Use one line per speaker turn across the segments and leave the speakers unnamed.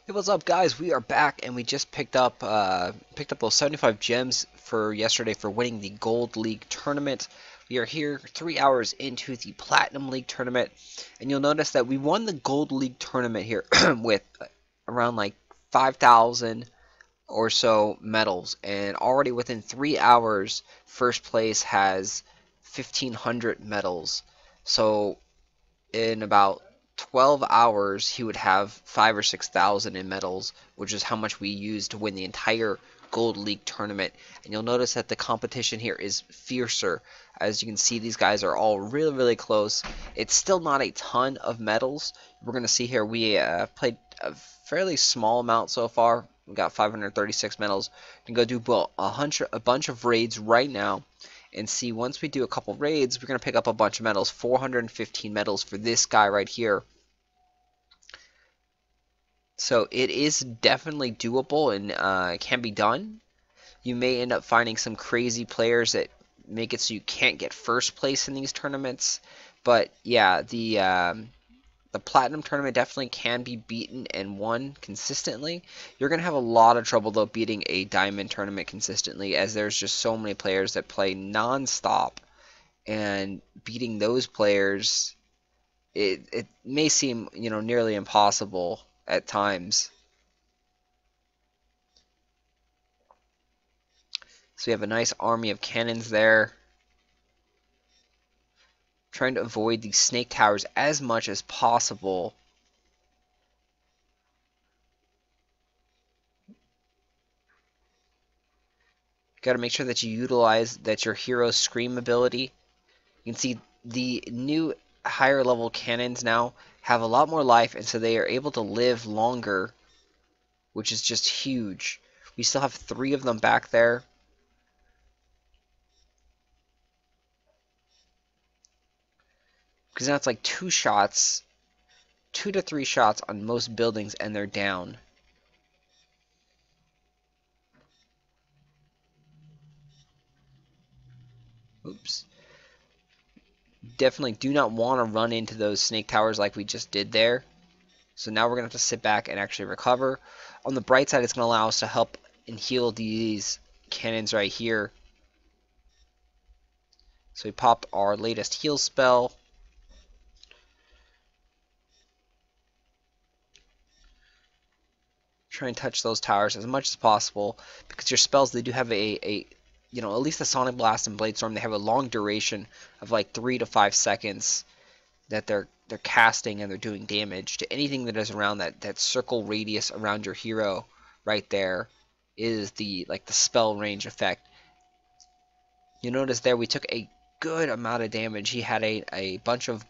Hey, what's up, guys? We are back, and we just picked up those 75 gems for yesterday for winning the Gold League tournament. We are here 3 hours into the Platinum League tournament, and you'll notice that we won the Gold League tournament here with around like 5,000 or so medals, and already within 3 hours, first place has 1,500 medals. So in about 12 hours he would have 5 or 6,000 in medals, which is how much we used to win the entire Gold League tournament. And you'll notice that the competition here is fiercer. As you can see, these guys are all really close. It's still not a ton of medals. We're going to see here we played a fairly small amount so far. We got 536 medals. We can go do a bunch of raids right now and see. Once we do a couple raids, we're going to pick up a bunch of medals. 415 medals for this guy right here. So it is definitely doable and can be done. You may end up finding some crazy players that make it so you can't get first place in these tournaments. But yeah, the Platinum tournament definitely can be beaten and won consistently. You're going to have a lot of trouble, though, beating a Diamond tournament consistently, as there's just so many players that play non-stop, and beating those players, it may seem, nearly impossible at times. So we have a nice army of cannons there, trying to avoid these snake towers as much as possible. Got to make sure that you utilize your hero's scream ability. You can see the new higher level cannons now have a lot more life, and so they are able to live longer, which is just huge. We still have 3 of them back there. Because now it's like 2 shots, 2 to 3 shots on most buildings, and they're down. Oops. Definitely do not want to run into those snake towers like we just did there. So now we're going to have to sit back and actually recover. On the bright side, it's going to allow us to help and heal these cannons right here. So we pop our latest heal spell. Try and touch those towers as much as possible, because your spells, they do have at least the Sonic Blast and Blade Storm, they have a long duration of like 3 to 5 seconds that they're casting, and they're doing damage to anything that is around that circle radius around your hero. Right there is the spell range effect. You notice there we took a good amount of damage. He had a bunch of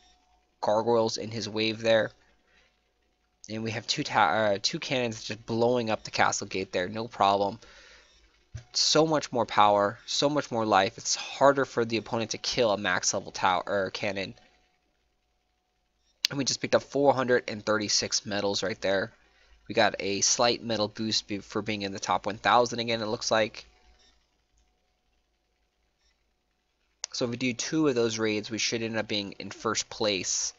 gargoyles in his wave there, and we have two cannons just blowing up the castle gate there, no problem. So much more power, so much more life. It's harder for the opponent to kill a max level tower or cannon. And we just picked up 436 medals right there. We got a slight medal boost for being in the top 1,000 again, it looks like. So if we do 2 of those raids, we should end up being in first place.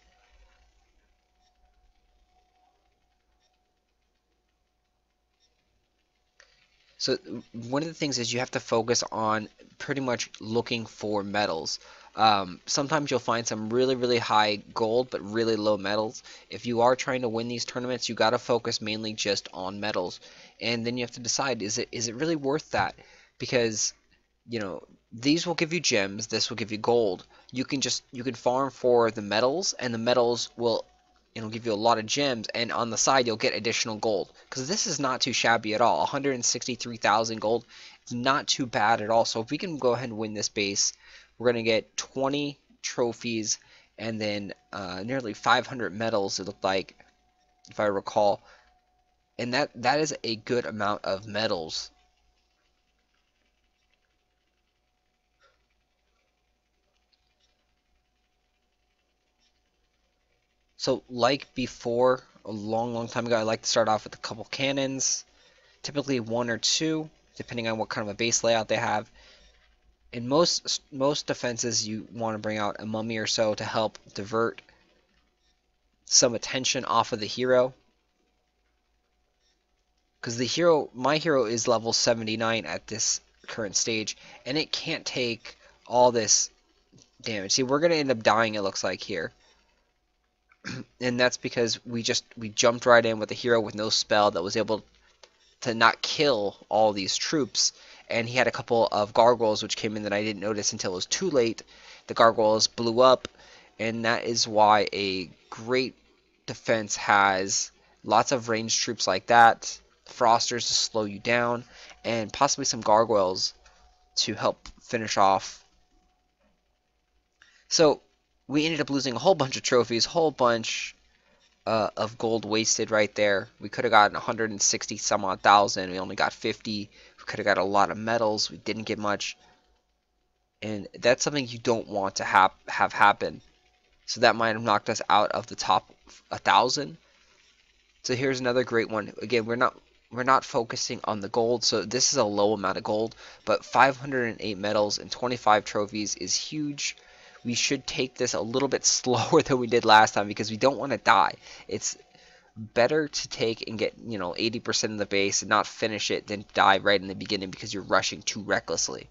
So one of the things is you have to focus on pretty much looking for medals. Sometimes you'll find some really high gold but really low medals. If you are trying to win these tournaments, you got to focus mainly just on medals, and then you have to decide, is it really worth that? Because these will give you gems, this will give you gold. You can farm for the medals, and the medals will give you a lot of gems, and on the side you'll get additional gold, because this is not too shabby at all. 163,000 gold is not too bad at all. So if we can go ahead and win this base, we're going to get 20 trophies and then nearly 500 medals, it looked like, if I recall, and that is a good amount of medals. So like before, a long time ago, I like to start off with a couple cannons, typically 1 or 2, depending on what kind of a base layout they have. In most defenses, you want to bring out a mummy or so to help divert some attention off of the hero. because my hero is level 79 at this current stage, and it can't take all this damage. See, we're gonna end up dying, it looks like here, and that's because we jumped right in with a hero with no spell that was able to not kill all these troops, and he had a couple of gargoyles which came in that I didn't notice until it was too late. The gargoyles blew up, and that is why a great defense has lots of ranged troops like that, frosters to slow you down, and possibly some gargoyles to help finish off. So we ended up losing a whole bunch of trophies, whole bunch of gold wasted right there. We could have gotten 160 some odd thousand. We only got 50. We could have got a lot of medals. We didn't get much. And that's something you don't want to have happen. So that might have knocked us out of the top 1,000. So here's another great one. Again, we're not focusing on the gold, so this is a low amount of gold, but 508 medals and 25 trophies is huge. We should take this a little bit slower than we did last time because we don't want to die. It's better to take and get 80% of the base and not finish it than die right in the beginning because you're rushing too recklessly.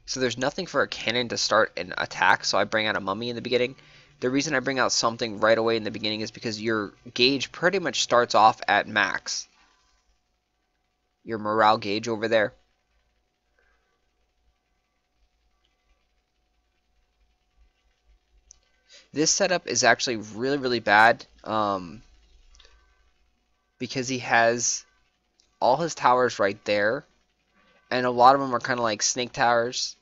So there's nothing for a cannon to start an attack, so I bring out a mummy in the beginning. The reason I bring out something right away in the beginning is because your gauge pretty much starts off at max. Your morale gauge over there. This setup is actually really, really bad because he has all his towers right there, and a lot of them are kind of like snake towers.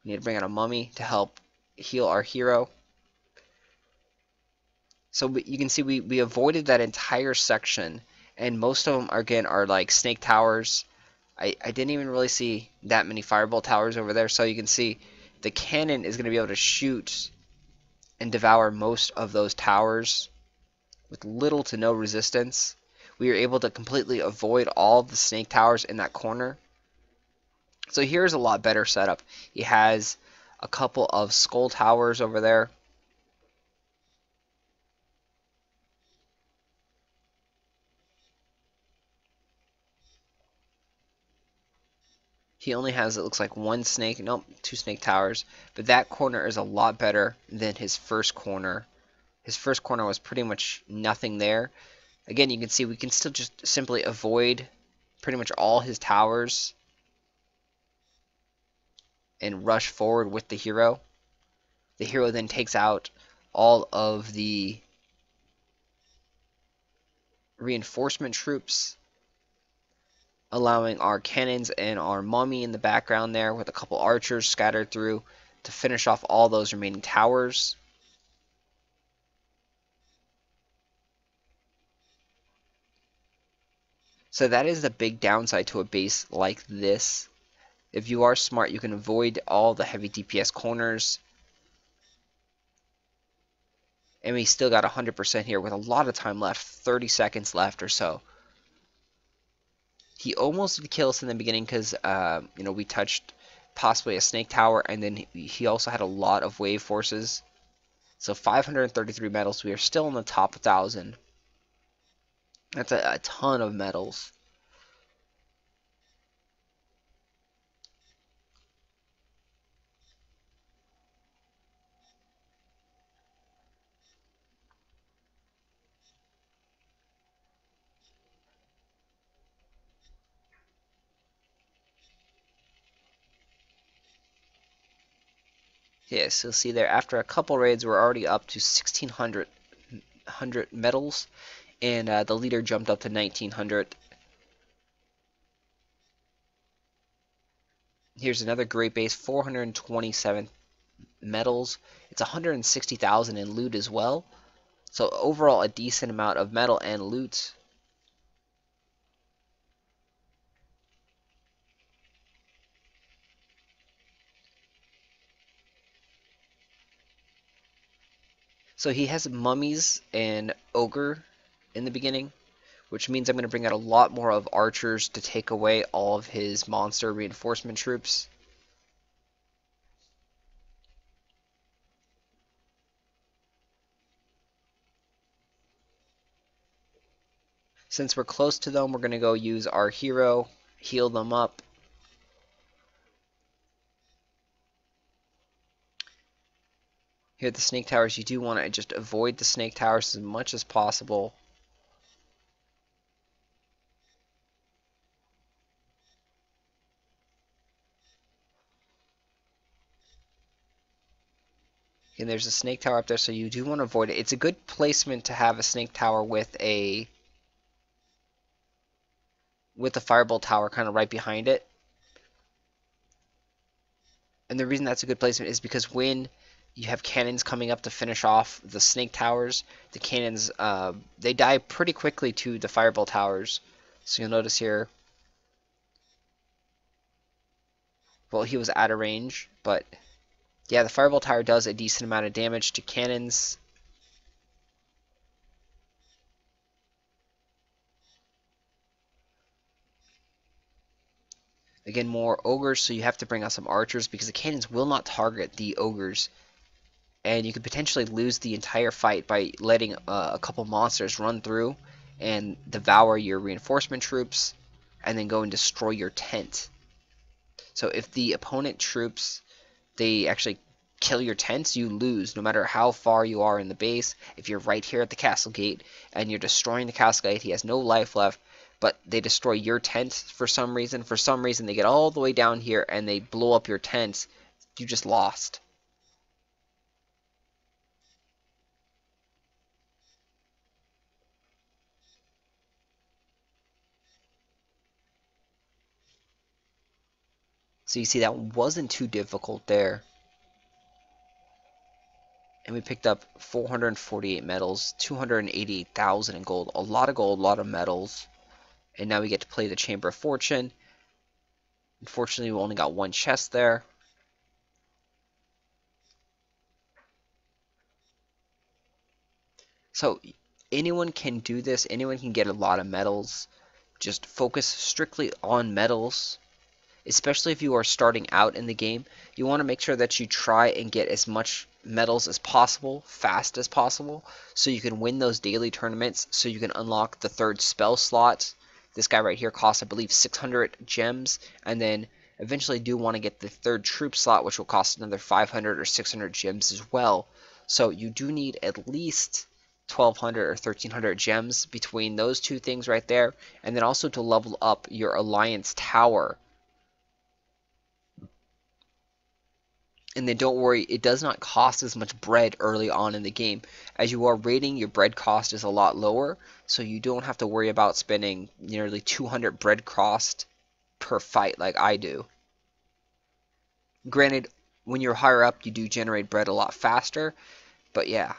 We need to bring out a mummy to help heal our hero. So you can see we avoided that entire section, and most of them again are like snake towers. I didn't even really see that many fireball towers over there, so you can see the cannon is going to be able to shoot and devour most of those towers with little to no resistance. We were able to completely avoid all of the snake towers in that corner. So here's a lot better setup. He has a couple of skull towers over there. He only has, it looks like, one snake, nope, two snake towers, but that corner is a lot better than his first corner. His first corner was pretty much nothing there. Again, you can see we can still just simply avoid pretty much all his towers and rush forward with the hero. The hero then takes out all of the reinforcement troops, allowing our cannons and our mummy in the background there with a couple archers scattered through to finish off all those remaining towers. So that is the big downside to a base like this. If you are smart, you can avoid all the heavy DPS corners. And we still got 100% here with a lot of time left, 30 seconds left or so. He almost did kill us in the beginning because, we touched possibly a snake tower, and then he also had a lot of wave forces. So 533 medals. We are still in the top 1,000. That's a ton of medals. Yes, you'll see there, after a couple raids, we're already up to 1,600 medals, and the leader jumped up to 1,900. Here's another great base, 427 medals. It's 160,000 in loot as well. So overall, a decent amount of metal and loot. So he has mummies and ogre in the beginning, which means I'm going to bring out a lot more of archers to take away all of his monster reinforcement troops. Since we're close to them, we're going to go use our hero, heal them up. Here at the snake towers, you do want to just avoid the snake towers as much as possible. And there's a snake tower up there, so you do want to avoid it. It's a good placement to have a snake tower with a firebolt tower kind of right behind it. And the reason that's a good placement is because when you have cannons coming up to finish off the snake towers, the cannons, they die pretty quickly to the fireball towers. So you'll notice here, well, he was out of range, but yeah, the fireball tower does a decent amount of damage to cannons. Again, more ogres, so you have to bring out some archers because the cannons will not target the ogres. And you could potentially lose the entire fight by letting a couple monsters run through and devour your reinforcement troops and then go and destroy your tent. So if the opponent troops, they actually kill your tents, you lose no matter how far you are in the base. If you're right here at the castle gate and you're destroying the castle gate, he has no life left, but they destroy your tent for some reason. For some reason, they get all the way down here and they blow up your tent. You just lost. So you see that wasn't too difficult there. And we picked up 448 medals, 288,000 in gold. A lot of gold, a lot of medals. And now we get to play the Chamber of Fortune. Unfortunately, we only got one chest there. So anyone can do this. Anyone can get a lot of medals. Just focus strictly on medals. Especially if you are starting out in the game, you want to make sure that you try and get as much medals as possible, fast as possible, so you can win those daily tournaments, so you can unlock the third spell slot. This guy right here costs, I believe, 600 gems, and then eventually do want to get the third troop slot, which will cost another 500 or 600 gems as well. So you do need at least 1200 or 1300 gems between those two things right there, and then also to level up your alliance tower. And then don't worry, it does not cost as much bread early on in the game. As you are raiding, your bread cost is a lot lower, so you don't have to worry about spending nearly 200 bread cost per fight like I do. Granted, when you're higher up, you do generate bread a lot faster, but yeah.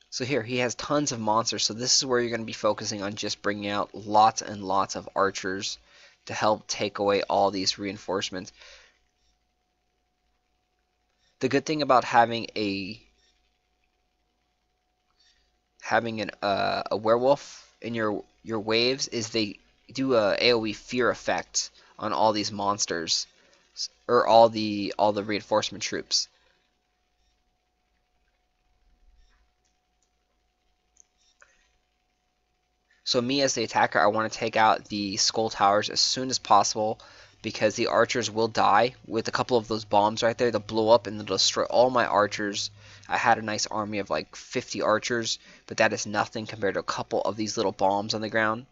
So here, he has tons of monsters, so this is where you're going to be focusing on just bringing out lots and lots of archers to help take away all these reinforcements. The good thing about having a werewolf in your waves is they do a AoE fear effect on all these monsters, or all the reinforcement troops. So me as the attacker, I want to take out the skull towers as soon as possible because the archers will die with a couple of those bombs right there. They'll blow up and they'll destroy all my archers. I had a nice army of like 50 archers, but that is nothing compared to a couple of these little bombs on the ground.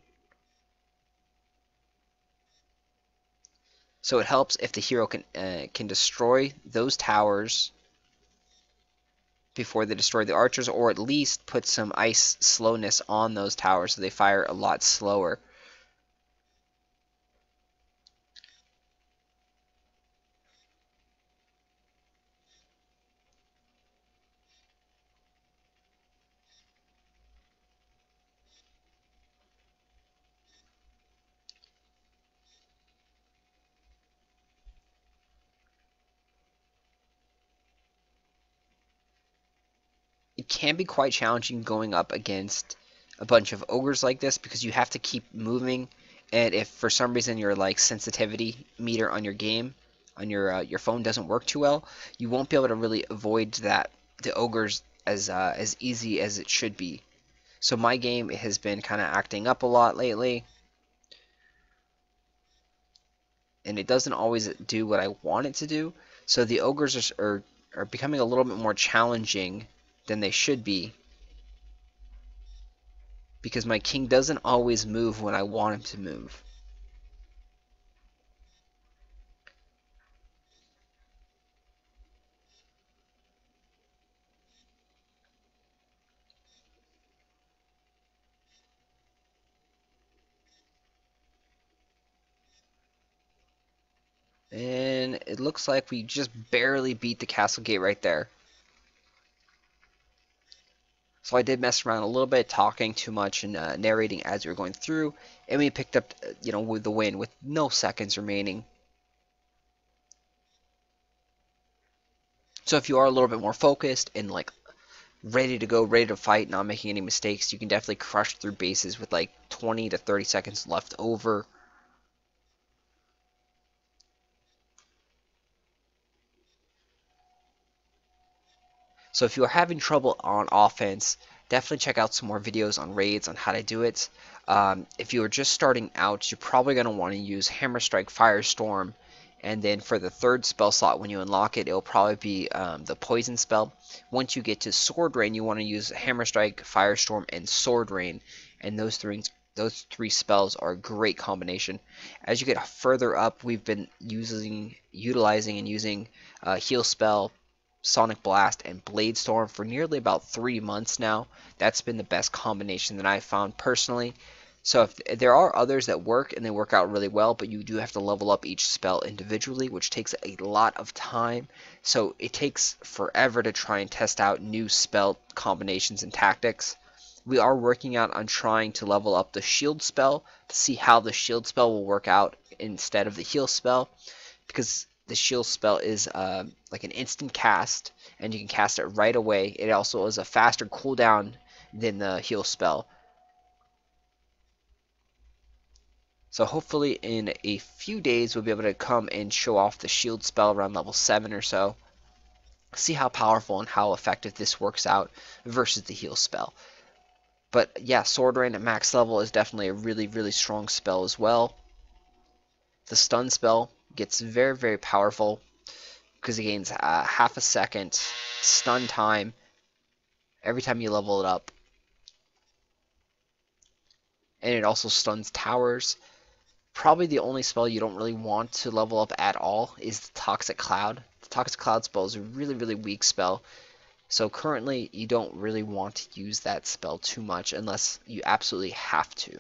So it helps if the hero can destroy those towers before they destroy the archers, or at least put some ice slowness on those towers so they fire a lot slower. It can be quite challenging going up against a bunch of ogres like this because you have to keep moving, and if for some reason your like sensitivity meter on your game on your phone doesn't work too well, you won't be able to really avoid that the ogres as easy as it should be. So my game has been kind of acting up a lot lately, and it doesn't always do what I want it to do. So the ogres are becoming a little bit more challenging than they should be, because my king doesn't always move when I want him to move. And it looks like we just barely beat the castle gate right there. So I did mess around a little bit, talking too much and narrating as we were going through, and we picked up, with the win with no seconds remaining. So if you are a little bit more focused and like ready to go, ready to fight, not making any mistakes, you can definitely crush through bases with like 20 to 30 seconds left over. So if you are having trouble on offense, definitely check out some more videos on raids on how to do it. If you are just starting out, you're probably going to want to use Hammer Strike, Firestorm, and then for the third spell slot when you unlock it, it'll probably be the Poison spell. Once you get to Sword Rain, you want to use Hammer Strike, Firestorm, and Sword Rain, and those three spells are a great combination. As you get further up, we've been utilizing and using Heal Spell, Sonic Blast, and Blade Storm for nearly about 3 months now. That's been the best combination that I've found personally. So if there are others that work and they work out really well, but you do have to level up each spell individually, which takes a lot of time. So it takes forever to try and test out new spell combinations and tactics. We are working out on trying to level up the shield spell to see how the shield spell will work out instead of the heal spell, because the shield spell is like an instant cast, and you can cast it right away. It also is a faster cooldown than the heal spell. So hopefully in a few days we'll be able to come and show off the shield spell around level 7 or so. See how powerful and how effective this works out versus the heal spell. But yeah, Sword Rain at max level is definitely a really, really strong spell as well. The stun spell gets very, very powerful because it gains half a second stun time every time you level it up. And it also stuns towers. Probably the only spell you don't really want to level up at all is the Toxic Cloud. The Toxic Cloud spell is a really, really weak spell. So currently you don't really want to use that spell too much unless you absolutely have to.